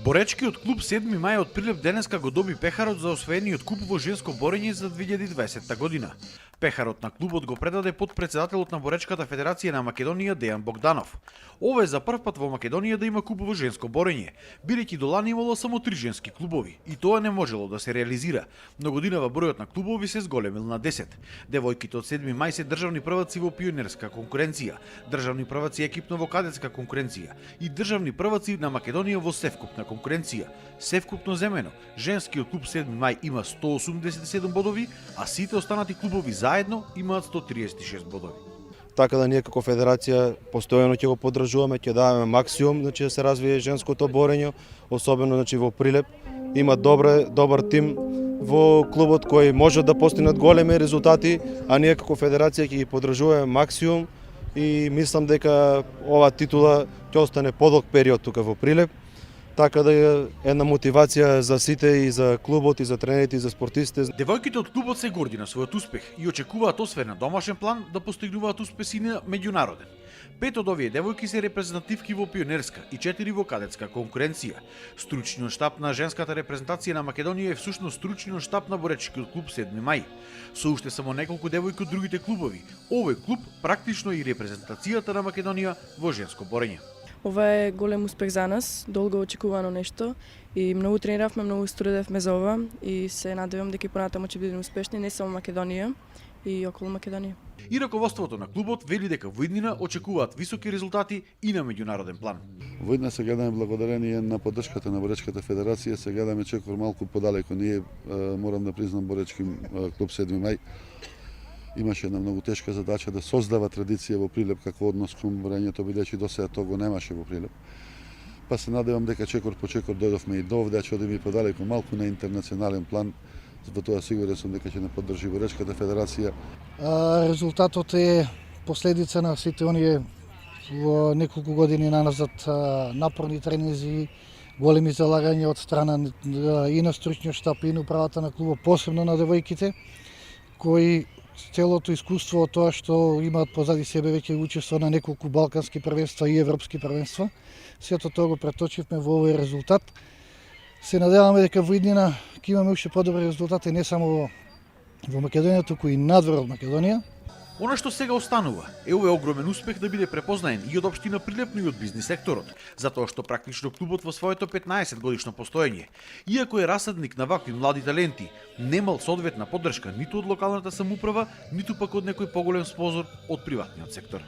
Боречкиот клуб 7 мај од Прилеп денеска го доби пехарот за освоениот куп во женско борење за 2020 година. Пехарот на клубот го предаде потпредседателот на Боречката федерација на Македонија Дејан Богданов. Ова е за прв пат во Македонија да има куп во женско борење, бидејќи до лани имало само 3 женски клубови и тоа не можело да се реализира. Но годинава бројот на клубови се зголемил на 10. Девојките од 7 мај се државни прваци во пионерска конкуренција, државни прваци екипно во кадетска конкуренција и државни прваци на Македонија во севкупна конкуренција. Севкупно земено, женскиот клуб 7 мај има 187 бодови, а сите останати клубови заедно имаат 136 бодови. Така да ние како федерација постојано ќе го поддржуваме, ќе даваме максимум да се развие женското борење, особено во Прилеп. Има добар тим во клубот кој може да постигнат големи резултати, а ние како федерација ќе ги поддржуваме максимум и мислам дека ова титула ќе остане подолг период тука во Прилеп. Така да е една мотивација за сите и за клубот и за тренерите и за спортистите. Девојките од клубот се горди на својот успех и очекуваат освен на домашен план да постигнуваат успеси на меѓународен. 5 од овие девојки се репрезентативки во пионерска и 4 во кадетска конкуренција. Стручниот штаб на женската репрезентација на Македонија е всушност стручниот штаб на Боречкиот клуб 7 мај. Со уште само неколку девојки од другите клубови, овој клуб практично и репрезентацијата на Македонија во женско борење. Ова е голем успех за нас, долго очекувано нешто и многу трениравме, многу студевме за ова и се надевам дека понатаму ќе бидеме успешни не само Македонија и околу Македонија. И раководството на клубот вели дека во иднина очекуваат високи резултати и на меѓународен план. Во иднина се гледаме благодарение на поддршката на Боречката федерација, се гледаме чекор малку подалеку. Ние морам да признам Боречки клуб 7 мај имаше една многу тешка задача да создава традиција во Прилеп како однос кон борењето, бидејќи досега тоа го немаше во Прилеп. Па се надевам дека чекор по чекор дојдовме и до овде, ќе одиме и подалеку малку на интернационален план. За тоа сигурен сум дека ќе не поддржи Боречката федерација. Резултатот е последица на сите оние во неколку години наназад напорни тренинзи, големи залагања од страна и на стручниот штаб и на управата на клубот, посебно на девојките, кои целото искуство од тоа што имаат позади себе веќе учество на неколку балкански првенства и европски првенства. Сето тоа го преточивме во овој резултат. Се надеваме дека во иднина ќе имаме уште подобри резултати не само во Македонија, туку и надвор од Македонија. Она што сега останува е овој огромен успех да биде препознаен и од општина Прилеп, но и од бизнис секторот, затоа што практично клубот во своето 15 годишно постоење, иако е расадник на вакви млади таленти, немал соодветна поддршка ниту од локалната самоуправа, ниту пак од некој поголем спонзор од приватниот сектор.